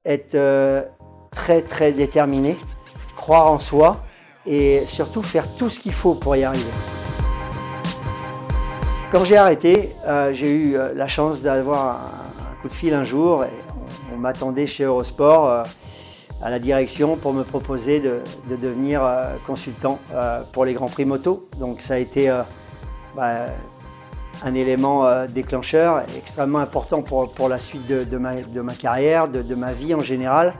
être très déterminé, croire en soi et surtout faire tout ce qu'il faut pour y arriver. Quand j'ai arrêté, j'ai eu la chance d'avoir un coup de fil un jour et on m'attendait chez Eurosport à la direction pour me proposer de devenir consultant pour les Grands Prix moto. Donc ça a été un élément déclencheur extrêmement important pour la suite de ma carrière, de ma vie en général.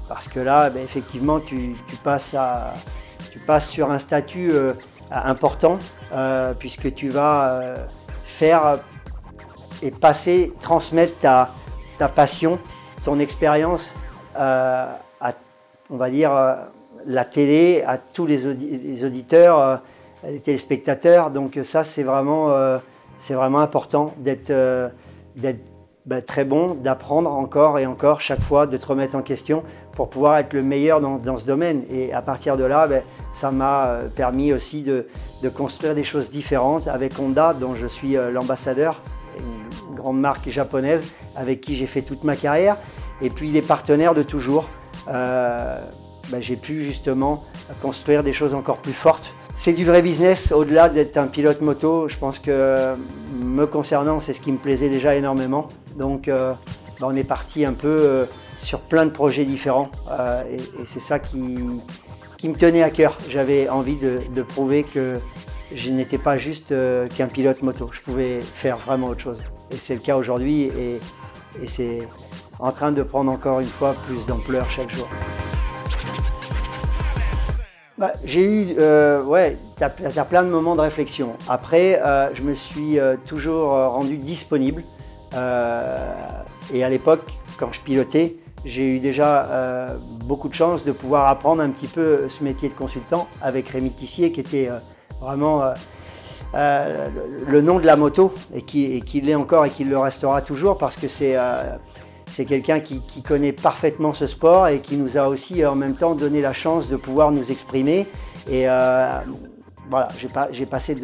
Parce que là, effectivement, tu passes sur un statut important puisque tu vas faire et transmettre ta passion, ton expérience à, on va dire, la télé, à tous les auditeurs, les téléspectateurs. Donc ça, c'est vraiment important d'être très bon, d'apprendre encore et encore chaque fois, de te remettre en question pour pouvoir être le meilleur dans ce domaine. Et à partir de là, ça m'a permis aussi de construire des choses différentes avec Honda, dont je suis l'ambassadeur, une grande marque japonaise avec qui j'ai fait toute ma carrière. Et puis les partenaires de toujours. J'ai pu justement construire des choses encore plus fortes. C'est du vrai business, au-delà d'être un pilote moto. Je pense que me concernant, c'est ce qui me plaisait déjà énormément. Donc on est parti un peu sur plein de projets différents et c'est ça qui me tenait à cœur. J'avais envie de prouver que je n'étais pas juste qu'un pilote moto. Je pouvais faire vraiment autre chose. Et c'est le cas aujourd'hui et c'est en train de prendre encore une fois plus d'ampleur chaque jour. J'ai eu, t'as plein de moments de réflexion. Après, je me suis toujours rendu disponible. Et à l'époque, quand je pilotais, j'ai eu déjà beaucoup de chance de pouvoir apprendre un petit peu ce métier de consultant avec Rémi Tissier, qui était vraiment le nom de la moto et qui l'est encore et qui le restera toujours parce que c'est quelqu'un qui connaît parfaitement ce sport et qui nous a aussi en même temps donné la chance de pouvoir nous exprimer. Et voilà, j'ai passé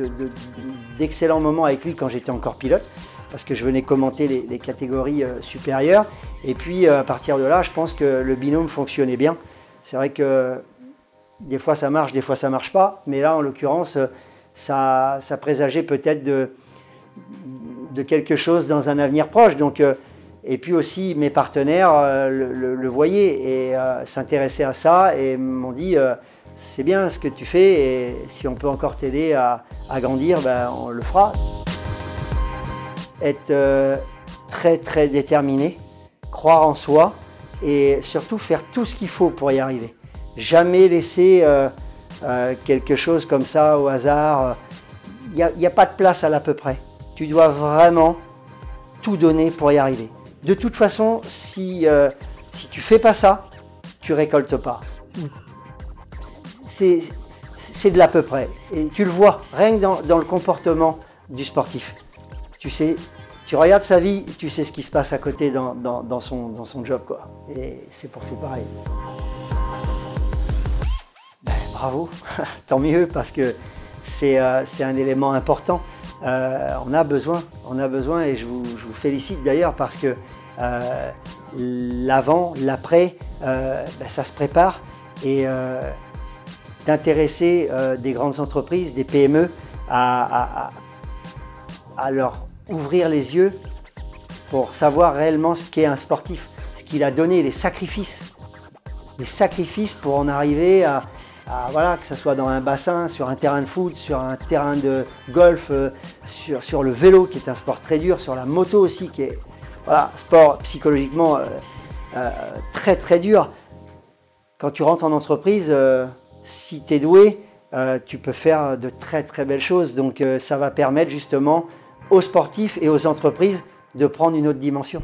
d'excellents moments avec lui quand j'étais encore pilote parce que je venais commenter les catégories supérieures. Et puis à partir de là, je pense que le binôme fonctionnait bien. C'est vrai que des fois ça marche, des fois ça marche pas. Mais là, en l'occurrence, ça présageait peut-être de quelque chose dans un avenir proche. Donc, et puis aussi, mes partenaires le voyaient et s'intéressaient à ça et m'ont dit c'est bien ce que tu fais et si on peut encore t'aider à grandir, on le fera. Être très déterminé, croire en soi et surtout faire tout ce qu'il faut pour y arriver. Jamais laisser quelque chose comme ça au hasard. Il n'y a pas de place à l'à peu près. Tu dois vraiment tout donner pour y arriver. De toute façon, si tu fais pas ça, tu récoltes pas. C'est de l'à peu près. Et tu le vois, rien que dans le comportement du sportif. Tu sais, tu regardes sa vie, tu sais ce qui se passe à côté dans son job, quoi. Et c'est pour tout pareil. Bravo, tant mieux, parce que c'est un élément important. On a besoin et je vous félicite d'ailleurs parce que l'avant, l'après, ça se prépare et d'intéresser des grandes entreprises, des PME à leur ouvrir les yeux pour savoir réellement ce qu'est un sportif, ce qu'il a donné, les sacrifices pour en arriver à voilà, que ce soit dans un bassin, sur un terrain de foot, sur un terrain de golf, sur le vélo qui est un sport très dur, sur la moto aussi qui est un sport psychologiquement très dur. Quand tu rentres en entreprise, si tu es doué, tu peux faire de très belles choses. Donc ça va permettre justement aux sportifs et aux entreprises de prendre une autre dimension.